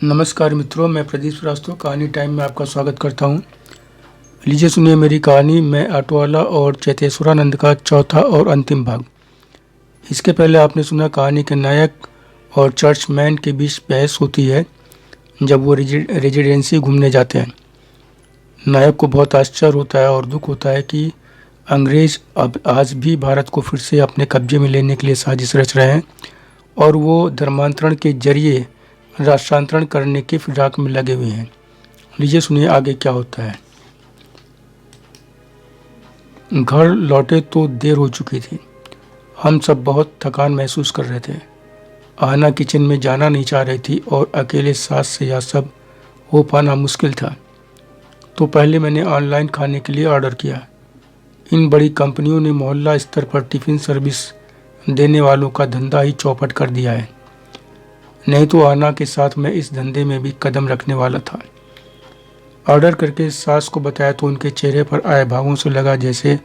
नमस्कार मित्रों, मैं प्रदीप श्रीवास्तव कहानी टाइम में आपका स्वागत करता हूं। लीजिए सुनिए मेरी कहानी मैं ऑटोवाला और चेतेश्वरानंद का चौथा और अंतिम भाग। इसके पहले आपने सुना कहानी के नायक और चर्चमैन के बीच बहस होती है जब वो रेजिडेंसी घूमने जाते हैं। नायक को बहुत आश्चर्य होता है और दुख होता है कि अंग्रेज अब आज भी भारत को फिर से अपने कब्जे में लेने के लिए साजिश रच रहे हैं और वो धर्मांतरण के जरिए राष्ट्रांतरण करने की फिराक में लगे हुए हैं। लीजिए सुनिए आगे क्या होता है। घर लौटे तो देर हो चुकी थी। हम सब बहुत थकान महसूस कर रहे थे। आना किचन में जाना नहीं चाह रही थी और अकेले सास से यह सब हो पाना मुश्किल था। तो पहले मैंने ऑनलाइन खाने के लिए ऑर्डर किया। इन बड़ी कंपनियों ने मोहल्ला स्तर पर टिफ़िन सर्विस देने वालों का धंधा ही चौपट कर दिया है। नहीं तो आना के साथ मैं इस धंधे में भी कदम रखने वाला था। ऑर्डर करके सास को बताया तो उनके चेहरे पर आए भावों से लगा जैसे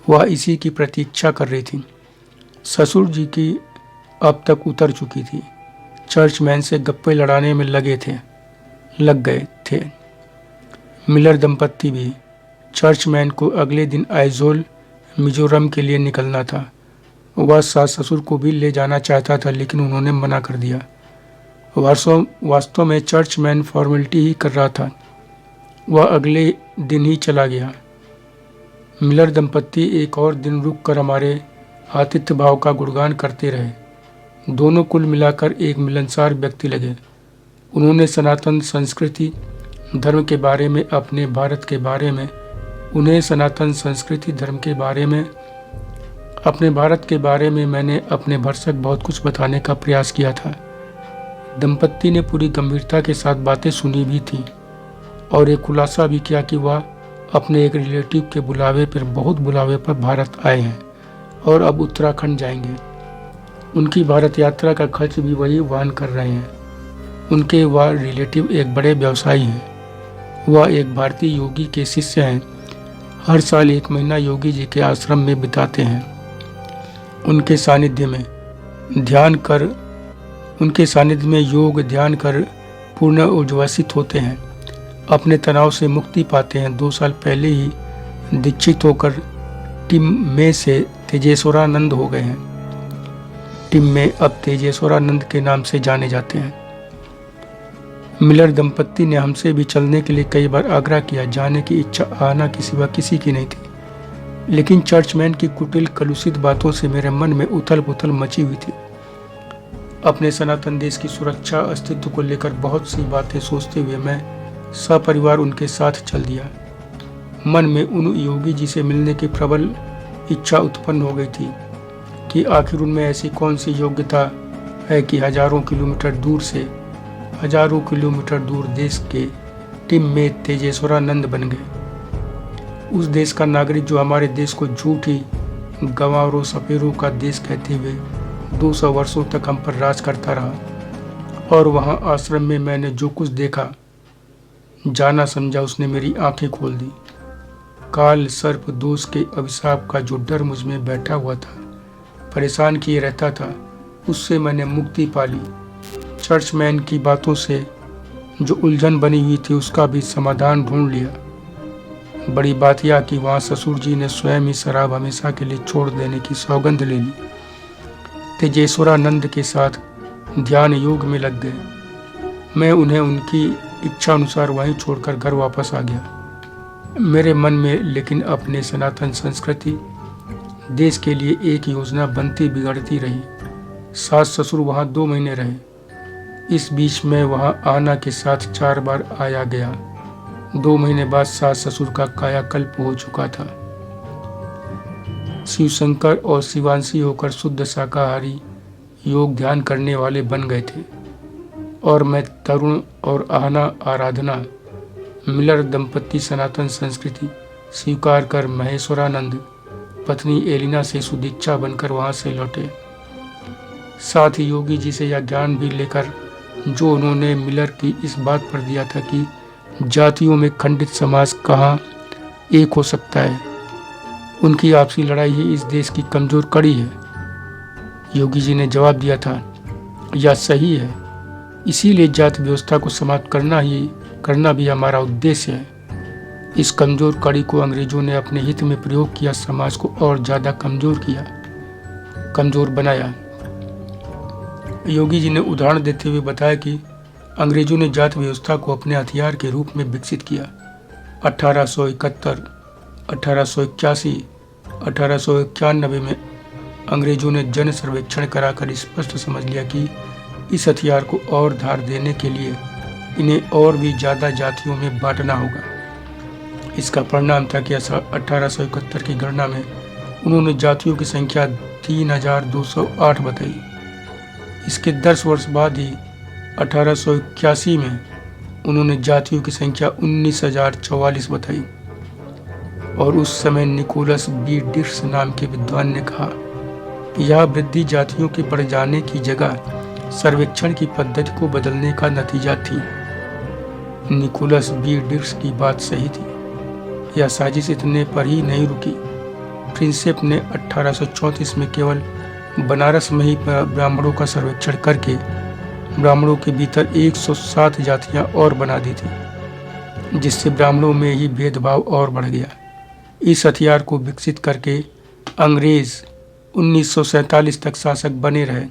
वह इसी की प्रतीक्षा कर रही थी। ससुर जी की अब तक उतर चुकी थी। चर्चमैन से गप्पे लड़ाने में लग गए थे। मिलर दंपत्ति भी। चर्चमैन को अगले दिन आइजोल मिजोरम के लिए निकलना था। वह सास ससुर को भी ले जाना चाहता था लेकिन उन्होंने मना कर दिया। वास्तव में चर्चमैन फॉर्मेलिटी ही कर रहा था। वह अगले दिन ही चला गया। मिलर दंपत्ति एक और दिन रुक कर हमारे आतिथ्य भाव का गुणगान करते रहे। दोनों कुल मिलाकर एक मिलनसार व्यक्ति लगे। उन्होंने सनातन संस्कृति धर्म के बारे में अपने भारत के बारे में उन्हें सनातन संस्कृति धर्म के बारे में अपने भारत के बारे में मैंने अपने भरसक बहुत कुछ बताने का प्रयास किया था। दंपत्ति ने पूरी गंभीरता के साथ बातें सुनी भी थी और एक खुलासा भी किया कि वह अपने एक रिलेटिव के बुलावे पर भारत आए हैं और अब उत्तराखंड जाएंगे। उनकी भारत यात्रा का खर्च भी वही वहन कर रहे हैं। उनके वह रिलेटिव एक बड़े व्यवसायी हैं। वह एक भारतीय योगी के शिष्य हैं। हर साल 1 महीना योगी जी के आश्रम में बिताते हैं। उनके सानिध्य में योग ध्यान कर पूर्ण उज्ज्वसित होते हैं। अपने तनाव से मुक्ति पाते हैं। 2 साल पहले ही दीक्षित होकर टिम में से तेजेश्वरानंद हो गए हैं। टिम में अब तेजेश्वरानंद के नाम से जाने जाते हैं। मिलर दंपत्ति ने हमसे भी चलने के लिए कई बार आग्रह किया। जाने की इच्छा आना के सिवा किसी की नहीं थी, लेकिन चर्चमैन की कुटिल कलुषित बातों से मेरे मन में उथल पुथल मची हुई थी। अपने सनातन देश की सुरक्षा अस्तित्व को लेकर बहुत सी बातें सोचते हुए मैं सपरिवार उनके साथ चल दिया। मन में उन योगी जी से मिलने की प्रबल इच्छा उत्पन्न हो गई थी कि आखिर उनमें ऐसी कौन सी योग्यता है कि हजारों किलोमीटर दूर देश के टिम में तेजेश्वरानंद बन गए। उस देश का नागरिक जो हमारे देश को झूठी गंवारों सपेरों का देश कहते हुए 200 वर्षों तक हम पर राज करता रहा। और वहाँ आश्रम में मैंने जो कुछ देखा जाना समझा उसने मेरी आंखें खोल दी। काल सर्प दोष के अभिशाप का जो डर मुझ में बैठा हुआ था, परेशान किए रहता था, उससे मैंने मुक्ति पा ली। चर्चमैन की बातों से जो उलझन बनी हुई थी उसका भी समाधान ढूंढ लिया। बड़ी बात यह कि वहाँ ससुर जी ने स्वयं ही शराब हमेशा के लिए छोड़ देने की सौगंध ले ली। तेजेश्वरानंद के साथ ध्यान योग में लग गए। मैं उन्हें उनकी इच्छा अनुसार वहीं छोड़कर घर वापस आ गया। मेरे मन में लेकिन अपने सनातन संस्कृति देश के लिए एक योजना बनती बिगड़ती रही। सास ससुर वहाँ 2 महीने रहे। इस बीच में वहाँ आना के साथ 4 बार आया गया। 2 महीने बाद सास ससुर का कायाकल्प हो चुका था। शिवशंकर और शिवांशी होकर शुद्ध शाकाहारी योग ध्यान करने वाले बन गए थे और मैं तरुण और आहना आराधना मिलर दंपत्ति सनातन संस्कृति स्वीकार कर महेश्वरानंद पत्नी एलिना से सुदीक्षा बनकर वहां से लौटे। साथ ही योगी जी से यह ज्ञान भी लेकर जो उन्होंने मिलर की इस बात पर दिया था कि जातियों में खंडित समाज कहाँ एक हो सकता है। उनकी आपसी लड़ाई ही इस देश की कमजोर कड़ी है। योगी जी ने जवाब दिया था, यह सही है। इसीलिए जाति व्यवस्था को समाप्त करना भी हमारा उद्देश्य है। इस कमजोर कड़ी को अंग्रेजों ने अपने हित में प्रयोग किया, समाज को और ज्यादा कमजोर बनाया। योगी जी ने उदाहरण देते हुए बताया कि अंग्रेजों ने जाति व्यवस्था को अपने हथियार के रूप में विकसित किया। 1871, 1881, 1891 में अंग्रेजों ने जन सर्वेक्षण कराकर स्पष्ट समझ लिया कि इस हथियार को और धार देने के लिए इन्हें और भी ज्यादा जातियों में बांटना होगा। इसका परिणाम था कि 1871 की गणना में उन्होंने जातियों की संख्या 3208 बताई। इसके 10 वर्ष बाद ही 1881 में उन्होंने जातियों की संख्या 19,044 बताई और उस समय निकोलस बी डिक्स नाम के विद्वान ने कहा कि यह वृद्धि जातियों के बढ़ जाने की जगह सर्वेक्षण की पद्धति को बदलने का नतीजा थी। निकोलस बी डिक्स की बात सही थी। यह साजिश इतने पर ही नहीं रुकी। प्रिंसेप ने 1834 में केवल बनारस में ही ब्राह्मणों का सर्वेक्षण करके ब्राह्मणों के भीतर 107 जातियां और बना दी थी, जिससे ब्राह्मणों में ही भेदभाव और बढ़ गया। इस हथियार को विकसित करके अंग्रेज 1947 तक शासक बने रहे।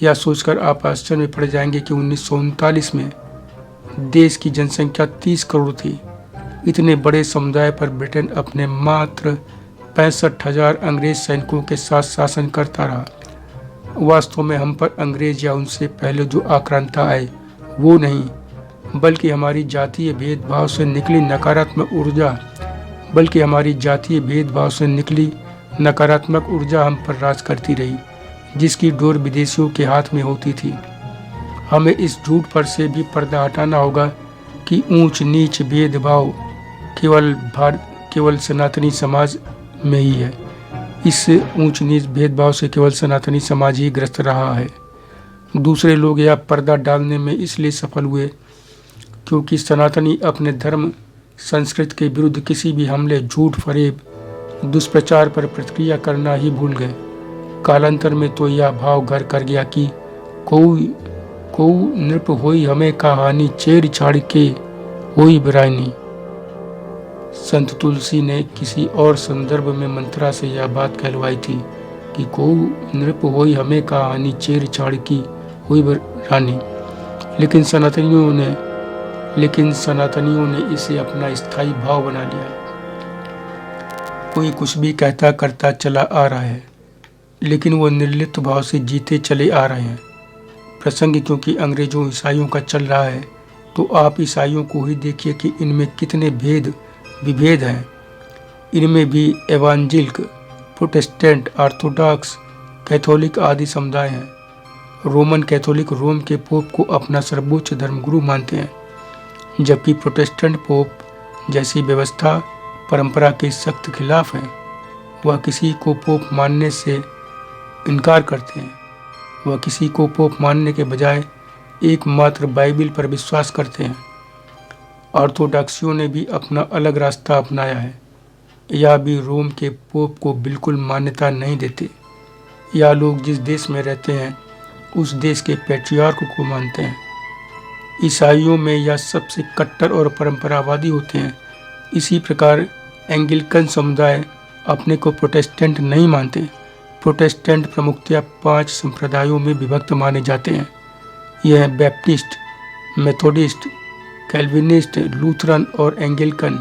यह सोचकर आप आश्चर्य में पड़ जाएंगे कि 1939 में देश की जनसंख्या 30 करोड़ थी। इतने बड़े समुदाय पर ब्रिटेन अपने मात्र 65,000 अंग्रेज सैनिकों के साथ शासन करता रहा। वास्तव में हम पर अंग्रेज या उनसे पहले जो आक्रांता आए वो नहीं, बल्कि हमारी जातीय भेदभाव से निकली नकारात्मक ऊर्जा हम पर राज करती रही, जिसकी डोर विदेशियों के हाथ में होती थी। हमें इस झूठ पर से भी पर्दा हटाना होगा कि ऊंच नीच भेदभाव केवल सनातनी समाज में ही है। इस ऊंच नीच भेदभाव से केवल सनातनी समाज ही ग्रस्त रहा है। दूसरे लोग यह पर्दा डालने में इसलिए सफल हुए क्योंकि सनातनी अपने धर्म संस्कृति के विरुद्ध किसी भी हमले, झूठ फरेब, दुष्प्रचार पर प्रतिक्रिया करना ही भूल गए। कालांतर में तो यह भाव घर कर गया कि को नृप होई हमें कहानी, चेर छाड़ के होई बरायनी। संत तुलसी ने किसी और संदर्भ में मंत्रा से यह बात कहलवाई थी कि को नृप होई हमें कहानी, चेर छाड़ की होई बरानी। लेकिन सनातनियों ने इसे अपना स्थायी भाव बना लिया। कोई कुछ भी कहता करता चला आ रहा है, लेकिन वो निर्लिप्त भाव से जीते चले आ रहे हैं। प्रसंग क्योंकि अंग्रेजों ईसाइयों का चल रहा है, तो आप ईसाइयों को ही देखिए कि इनमें कितने विभेद हैं। इनमें भी एवांजेलिक, प्रोटेस्टेंट, ऑर्थोडॉक्स, कैथोलिक आदि समुदाय हैं। रोमन कैथोलिक रोम के पोप को अपना सर्वोच्च धर्मगुरु मानते हैं, जबकि प्रोटेस्टेंट पोप जैसी व्यवस्था परंपरा के सख्त खिलाफ है। वह किसी को पोप मानने से इनकार करते हैं। वह किसी को पोप मानने के बजाय एकमात्र बाइबिल पर विश्वास करते हैं। ऑर्थोडॉक्सियों ने भी अपना अलग रास्ता अपनाया है। यह भी रोम के पोप को बिल्कुल मान्यता नहीं देते। यह लोग जिस देश में रहते हैं उस देश के पैट्रियार्क को मानते हैं। ईसाइयों में यह सबसे कट्टर और परंपरावादी होते हैं। इसी प्रकार एंग्लिकन समुदाय अपने को प्रोटेस्टेंट नहीं मानते। प्रोटेस्टेंट प्रमुखतया 5 संप्रदायों में विभक्त माने जाते हैं। यह हैं बैप्टिस्ट, मेथोडिस्ट, कैल्विनिस्ट, लूथरन और एंग्लिकन।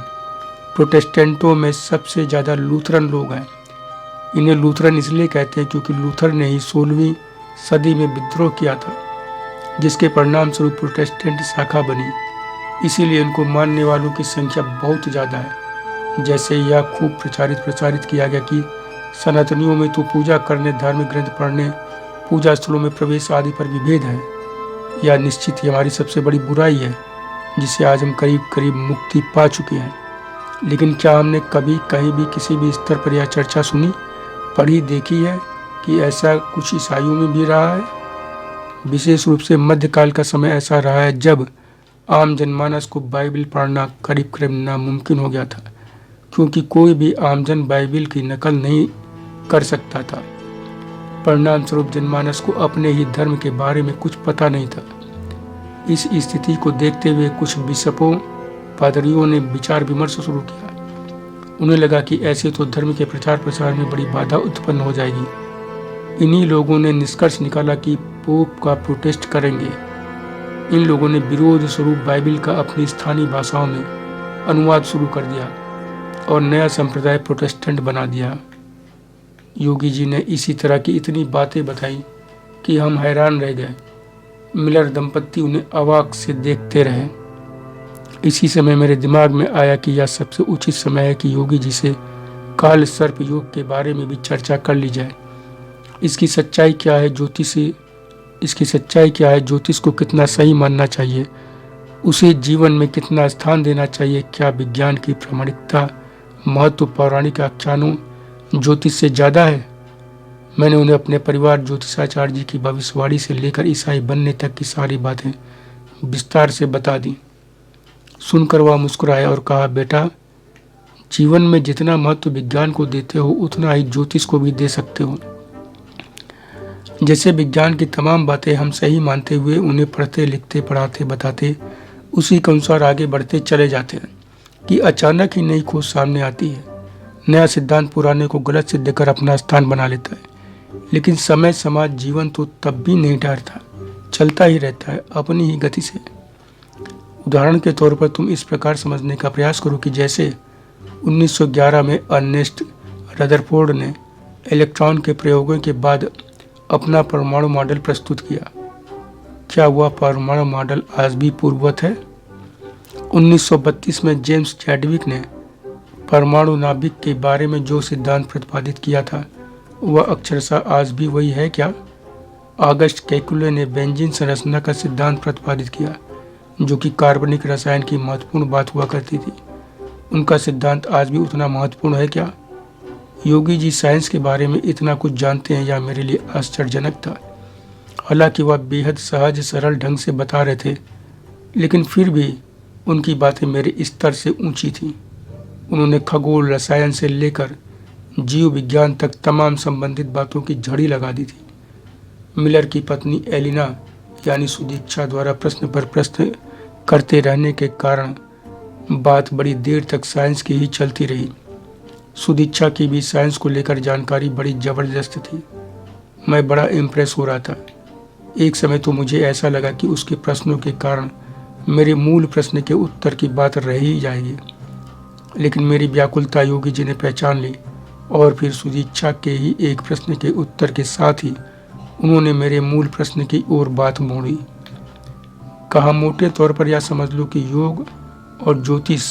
प्रोटेस्टेंटों में सबसे ज़्यादा लूथरन लोग हैं। इन्हें लूथरन इसलिए कहते हैं क्योंकि लूथर ने ही 16वीं सदी में विद्रोह किया था, जिसके परिणाम स्वरूप प्रोटेस्टेंट शाखा बनी। इसीलिए इनको मानने वालों की संख्या बहुत ज़्यादा है। जैसे यह खूब प्रचारित किया गया कि सनातनियों में तो पूजा करने, धार्मिक ग्रंथ पढ़ने, पूजा स्थलों में प्रवेश आदि पर विभेद है। यह निश्चित ही हमारी सबसे बड़ी बुराई है, जिसे आज हम करीब मुक्ति पा चुके हैं। लेकिन क्या हमने कभी कहीं भी किसी भी स्तर पर यह चर्चा सुनी, पढ़ी, देखी है कि ऐसा कुछ ईसाइयों में भी रहा है? विशेष रूप से मध्यकाल का समय ऐसा रहा है जब आम जनमानस को बाइबिल पढ़ना करीब नामुमकिन हो गया था, क्योंकि कोई भी आमजन बाइबिल की नकल नहीं कर सकता था। परिणाम स्वरूप जनमानस को अपने ही धर्म के बारे में कुछ पता नहीं था। इस स्थिति को देखते हुए कुछ बिशपों पादरियों ने विचार विमर्श शुरू किया। उन्हें लगा कि ऐसे तो धर्म के प्रचार प्रसार में बड़ी बाधा उत्पन्न हो जाएगी। इन्हीं लोगों ने निष्कर्ष निकाला कि पोप का प्रोटेस्ट करेंगे। इन लोगों ने विरोध स्वरूप बाइबिल का अपनी स्थानीय भाषाओं में अनुवाद शुरू कर दिया और नया संप्रदाय प्रोटेस्टेंट बना दिया। योगी जी ने इसी तरह की इतनी बातें बताई कि हम हैरान रह गए। मिलर दंपत्ति उन्हें अवाक से देखते रहे। इसी समय मेरे दिमाग में आया कि यह सबसे उचित समय है कि योगी जी से काल सर्प योग के बारे में भी चर्चा कर ली जाए। इसकी सच्चाई क्या है, ज्योतिष को कितना सही मानना चाहिए, उसे जीवन में कितना स्थान देना चाहिए, क्या विज्ञान की प्रामाणिकता महत्व पौराणिक आख्यानों ज्योतिष से ज़्यादा है। मैंने उन्हें अपने परिवार ज्योतिषाचार्य जी की भविष्यवाणी से लेकर ईसाई बनने तक की सारी बातें विस्तार से बता दी। सुनकर वह मुस्कुराया और कहा, बेटा, जीवन में जितना महत्व विज्ञान को देते हो उतना ही ज्योतिष को भी दे सकते हो। जैसे विज्ञान की तमाम बातें हम सही मानते हुए उन्हें पढ़ते लिखते पढ़ाते बताते उसी के अनुसार आगे बढ़ते चले जाते हैं कि अचानक ही नई खोज सामने आती है। नया सिद्धांत पुराने को गलत सिद्ध कर अपना स्थान बना लेता है। लेकिन समय समाज जीवन तो तब भी नहीं ठहरता, चलता ही रहता है अपनी ही गति से। उदाहरण के तौर पर तुम इस प्रकार समझने का प्रयास करो कि जैसे 1911 में अर्नेस्ट रदरफोर्ड ने इलेक्ट्रॉन के प्रयोगों के बाद अपना परमाणु मॉडल प्रस्तुत किया, क्या वह परमाणु मॉडल आज भी पूर्ववत है? 1932 में जेम्स चैडविक ने परमाणु नाभिक के बारे में जो सिद्धांत प्रतिपादित किया था वह अक्षरशः आज भी वही है क्या? ऑगस्ट केकुले ने बेंजीन संरचना का सिद्धांत प्रतिपादित किया, जो कि कार्बनिक रसायन की महत्वपूर्ण बात हुआ करती थी। उनका सिद्धांत आज भी उतना महत्वपूर्ण है क्या? योगी जी साइंस के बारे में इतना कुछ जानते हैं, यह मेरे लिए आश्चर्यजनक था। हालांकि वह बेहद सहज सरल ढंग से बता रहे थे, लेकिन फिर भी उनकी बातें मेरे स्तर से ऊंची थीं। उन्होंने खगोल रसायन से लेकर जीव विज्ञान तक तमाम संबंधित बातों की झड़ी लगा दी थी। मिलर की पत्नी एलिना यानी सुदीक्षा द्वारा प्रश्न पर प्रश्न करते रहने के कारण बात बड़ी देर तक साइंस की ही चलती रही। सुदीक्षा की भी साइंस को लेकर जानकारी बड़ी जबरदस्त थी। मैं बड़ा इम्प्रेस हो रहा था। एक समय तो मुझे ऐसा लगा कि उसके प्रश्नों के कारण मेरे मूल प्रश्न के उत्तर की बात रह ही जाएगी। लेकिन मेरी व्याकुलता योगी जी ने पहचान ली और फिर सुदीक्षा के ही एक प्रश्न के उत्तर के साथ ही उन्होंने मेरे मूल प्रश्न की ओर बात मोड़ी। कहा, मोटे तौर पर यह समझ लो कि योग और ज्योतिष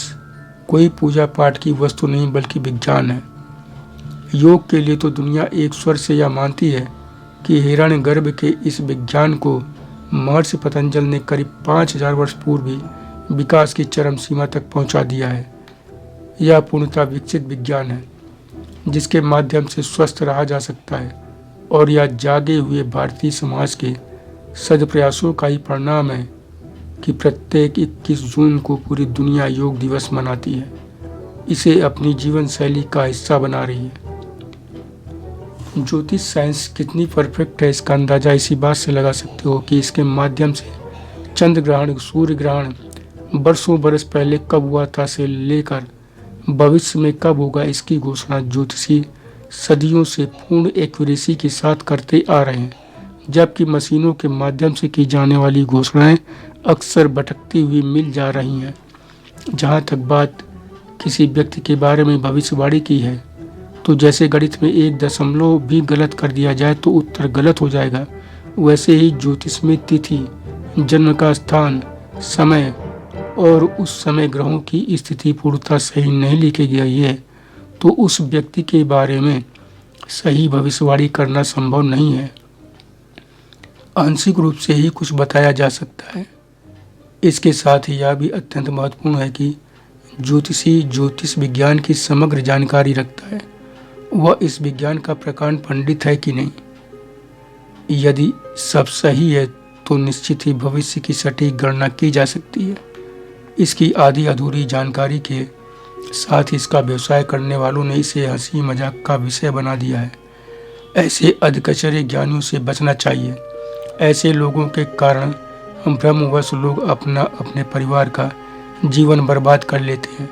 कोई पूजा पाठ की वस्तु नहीं बल्कि विज्ञान है। योग के लिए तो दुनिया एक स्वर से यह मानती है कि हिरण्यगर्भ के इस विज्ञान को महर्षि पतंजल ने करीब 5000 वर्ष पूर्व ही विकास की चरम सीमा तक पहुंचा दिया है। यह पूर्णतः विकसित विज्ञान है जिसके माध्यम से स्वस्थ रहा जा सकता है, और यह जागे हुए भारतीय समाज के सदप्रयासों का ही परिणाम है कि प्रत्येक 21 जून को पूरी दुनिया योग दिवस मनाती है, इसे अपनी जीवन शैली का हिस्सा बना रही है। ज्योतिष साइंस कितनी परफेक्ट है इसका अंदाजा इसी बात से लगा सकते हो कि इसके माध्यम से चंद्र ग्रहण, सूर्य ग्रहण वर्षों बरस पहले कब हुआ था से लेकर भविष्य में कब होगा इसकी घोषणा ज्योतिषी सदियों से पूर्ण एक्यूरेसी के साथ करते आ रहे हैं, जबकि मशीनों के माध्यम से की जाने वाली घोषणाएं अक्सर भटकती हुई मिल जा रही हैं। जहाँ तक बात किसी व्यक्ति के बारे में भविष्यवाणी की है, तो जैसे गणित में 1 दशमलव भी गलत कर दिया जाए तो उत्तर गलत हो जाएगा, वैसे ही ज्योतिष में तिथि, जन्म का स्थान, समय और उस समय ग्रहों की स्थिति पूर्णतः सही नहीं लिखी गई है तो उस व्यक्ति के बारे में सही भविष्यवाणी करना संभव नहीं है। आंशिक रूप से ही कुछ बताया जा सकता है। इसके साथ ही यह भी अत्यंत महत्वपूर्ण है कि ज्योतिषी ज्योतिष विज्ञान की समग्र जानकारी रखता है। वह इस विज्ञान का प्रकांड पंडित है कि नहीं। यदि सब सही है तो निश्चित ही भविष्य की सटीक गणना की जा सकती है। इसकी आधी अधूरी जानकारी के साथ ही इसका व्यवसाय करने वालों ने इसे हंसी मजाक का विषय बना दिया है। ऐसे अधकचरे ज्ञानियों से बचना चाहिए। ऐसे लोगों के कारण भ्रमवश लोग अपना अपने परिवार का जीवन बर्बाद कर लेते हैं।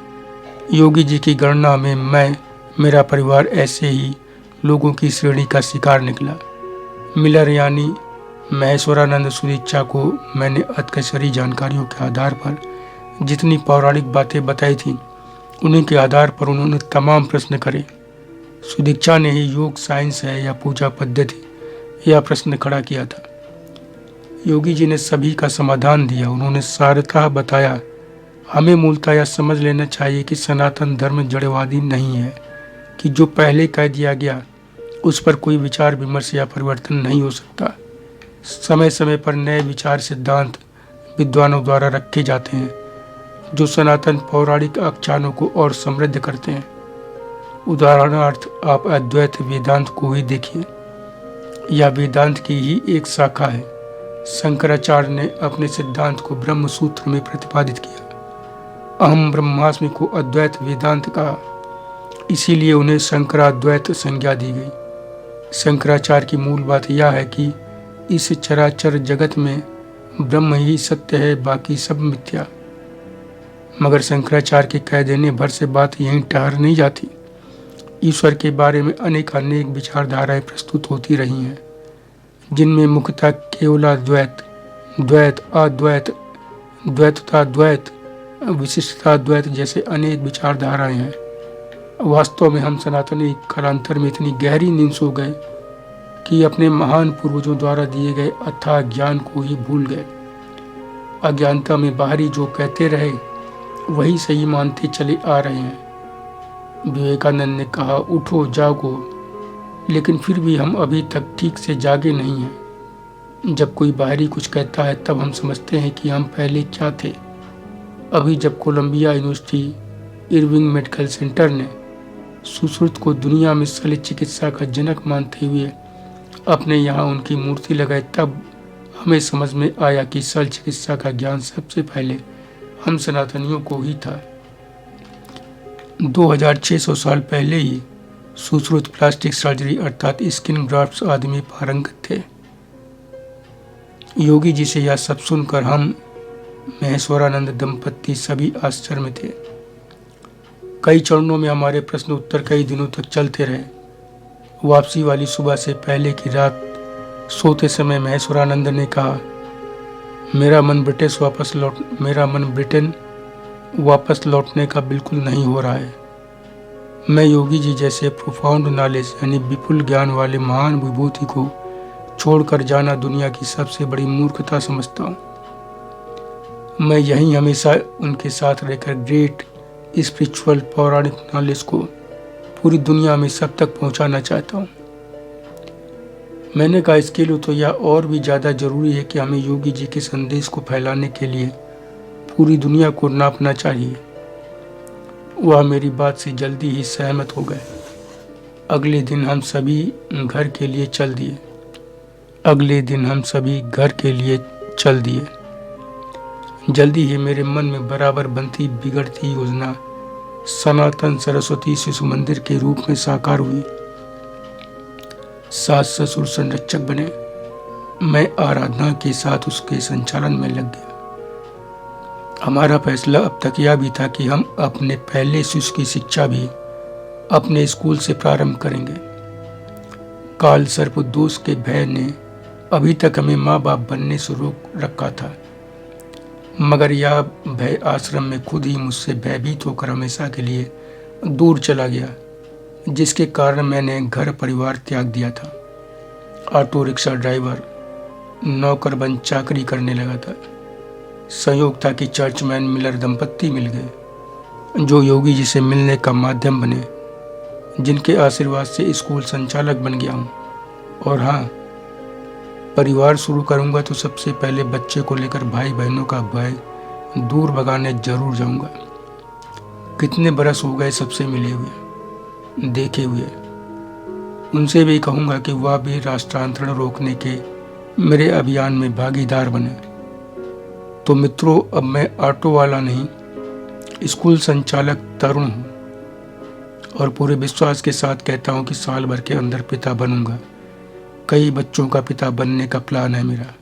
योगी जी की गणना में मैं, मेरा परिवार ऐसे ही लोगों की श्रेणी का शिकार निकला। मिलर यानी महेश्वरानंद सुदीक्षा को मैंने अतकसरी जानकारियों के आधार पर जितनी पौराणिक बातें बताई थी, उन्हीं के आधार पर उन्होंने तमाम प्रश्न करे। सुदीक्षा ने ही योग साइंस है या पूजा पद्धति यह प्रश्न खड़ा किया था। योगी जी ने सभी का समाधान दिया। उन्होंने सारतः बताया, हमें मूलतः यह समझ लेना चाहिए कि सनातन धर्म जड़वादी नहीं है कि जो पहले कह दिया गया उस पर कोई विचार विमर्श या परिवर्तन नहीं हो सकता। समय समय पर नए विचार सिद्धांत विद्वानों द्वारा रखे जाते हैं जो सनातन पौराणिक आख्यानों को और समृद्ध करते हैं। उदाहरणार्थ आप अद्वैत वेदांत को ही देखिए, यह वेदांत की ही एक शाखा है। शंकराचार्य ने अपने सिद्धांत को ब्रह्म सूत्र में प्रतिपादित किया। अहम ब्रह्मास्मि को अद्वैत वेदांत कहा, इसीलिए उन्हें शंकराद्वैत संज्ञा दी गई। शंकराचार्य की मूल बात यह है कि इस चराचर जगत में ब्रह्म ही सत्य है, बाकी सब मिथ्या। मगर शंकराचार्य के कह देने भर से बात यहीं ठहर नहीं जाती। ईश्वर के बारे में अनेक विचारधाराएं प्रस्तुत होती रही हैं, जिनमें मुख्यतः केवलाद्वैत, द्वैत, अद्वैत, द्वैतताद्वैत, विशिष्टताद्वैत जैसे अनेक विचारधाराएं हैं। वास्तव में हम सनातनी कालांतर में इतनी गहरी नींद सो गए कि अपने महान पूर्वजों द्वारा दिए गए अथाह ज्ञान को ही भूल गए। अज्ञानता में बाहरी जो कहते रहे वही सही मानते चले आ रहे हैं। विवेकानंद ने कहा, उठो जागो, लेकिन फिर भी हम अभी तक ठीक से जागे नहीं हैं। जब कोई बाहरी कुछ कहता है तब हम समझते हैं कि हम पहले क्या थे। अभी जब Columbia University Irving Medical Center ने सुश्रुत को दुनिया में शल्य चिकित्सा का जनक मानते हुए अपने यहाँ उनकी मूर्ति लगाई, तब हमें समझ में आया कि शल्य चिकित्सा का ज्ञान सबसे पहले हम सनातनियों को ही था। 2600 साल पहले ही सुश्रुत प्लास्टिक सर्जरी अर्थात स्किन ग्राफ्ट्स आदि में पारंगत थे। योगी जी से यह सब सुनकर हम महेश्वरानंद दंपत्ति सभी आश्चर्य में थे। कई चरणों में हमारे प्रश्न उत्तर कई दिनों तक चलते रहे। वापसी वाली सुबह से पहले की रात सोते समय महेश्वरानंद ने कहा, मेरा मन ब्रिटेन वापस लौटने का बिल्कुल नहीं हो रहा है। मैं योगी जी जैसे प्रोफाउंड नॉलेज यानी विपुल ज्ञान वाले महान विभूति को छोड़कर जाना दुनिया की सबसे बड़ी मूर्खता समझता हूँ। मैं यहीं हमेशा उनके साथ रहकर ग्रेट स्पिरिचुअल पौराणिक नॉलेज को पूरी दुनिया में सब तक पहुंचाना चाहता हूँ। मैंने कहा, इसके लिए तो यह और भी ज़्यादा जरूरी है कि हमें योगी जी के संदेश को फैलाने के लिए पूरी दुनिया को नापना चाहिए। वह मेरी बात से जल्दी ही सहमत हो गए। अगले दिन हम सभी घर के लिए चल दिए। जल्दी ही मेरे मन में बराबर बनती बिगड़ती योजना सनातन सरस्वती शिशु मंदिर के रूप में साकार हुई। सास ससुर संरक्षक बने। मैं आराधना के साथ उसके संचालन में लग गया। हमारा फैसला अब तक यह भी था कि हम अपने पहले शिशु की शिक्षा भी अपने स्कूल से प्रारंभ करेंगे। काल सर्प दोष के भय ने अभी तक हमें माँ बाप बनने से रोक रखा था, मगर यह भय आश्रम में खुद ही मुझसे भयभीत होकर हमेशा के लिए दूर चला गया, जिसके कारण मैंने घर परिवार त्याग दिया था। ऑटो रिक्शा ड्राइवर, नौकर बन चाकरी करने लगा था। संयोग था कि चर्चमैन मिलर दंपत्ति मिल गए, जो योगी जी से मिलने का माध्यम बने, जिनके आशीर्वाद से स्कूल संचालक बन गया हूँ। और हाँ, परिवार शुरू करूँगा तो सबसे पहले बच्चे को लेकर भाई बहनों का भय दूर भगाने जरूर जाऊँगा। कितने बरस हो गए सबसे मिले हुए, देखे हुए। उनसे भी कहूँगा कि वह भी राष्ट्रांतरण रोकने के मेरे अभियान में भागीदार बने। तो मित्रों, अब मैं ऑटो वाला नहीं, स्कूल संचालक तरुण हूँ और पूरे विश्वास के साथ कहता हूँ कि साल भर के अंदर पिता बनूंगा। कई बच्चों का पिता बनने का प्लान है मेरा।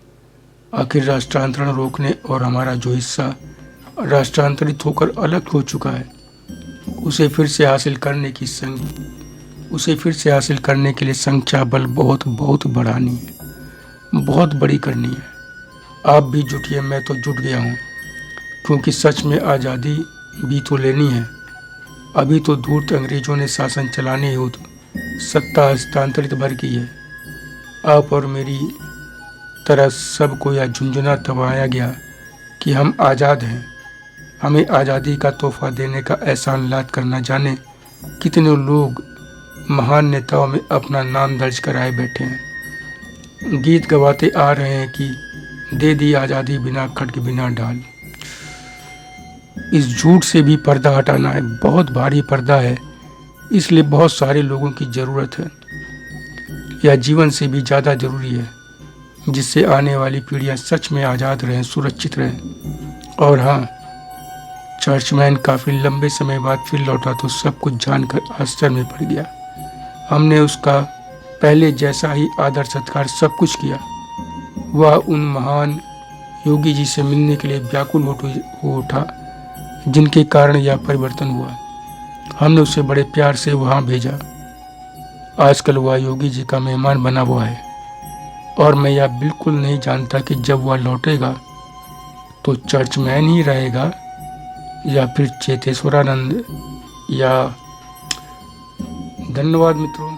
आखिर राष्ट्रांतरण रोकने और हमारा जो हिस्सा राष्ट्रांतरित होकर अलग हो चुका है, उसे फिर से हासिल करने के लिए संख्या बल बहुत बहुत बढ़ानी है, बहुत बड़ी करनी है। आप भी जुटिए, मैं तो जुट गया हूँ, क्योंकि सच में आज़ादी भी तो लेनी है। अभी तो धूर्त अंग्रेजों ने शासन चलाने हेतु सत्ता हस्तांतरित भर की है। आप और मेरी तरह सबको यह झुंझुना थमाया गया कि हम आज़ाद हैं। हमें आज़ादी का तोहफा देने का एहसान लाद करना जाने कितने लोग महान नेताओं में अपना नाम दर्ज कराए बैठे हैं। गीत गवाते आ रहे हैं कि दे दी आज़ादी बिना खड्ग बिना ढाल। इस झूठ से भी पर्दा हटाना है, बहुत भारी पर्दा है, इसलिए बहुत सारे लोगों की ज़रूरत है। यह जीवन से भी ज़्यादा ज़रूरी है, जिससे आने वाली पीढ़ियां सच में आज़ाद रहें, सुरक्षित रहें। और हाँ, चर्चमैन काफ़ी लंबे समय बाद फिर लौटा तो सब कुछ जानकर आश्चर्य में पड़ गया। हमने उसका पहले जैसा ही आदर सत्कार सब कुछ किया। वह उन महान योगी जी से मिलने के लिए व्याकुल हो उठा, जिनके कारण यह परिवर्तन हुआ। हमने उसे बड़े प्यार से वहाँ भेजा। आजकल वह योगी जी का मेहमान बना हुआ है, और मैं यह बिल्कुल नहीं जानता कि जब वह लौटेगा तो चर्चमैन ही रहेगा या फिर चेतेश्वरानंद। या धन्यवाद मित्रों।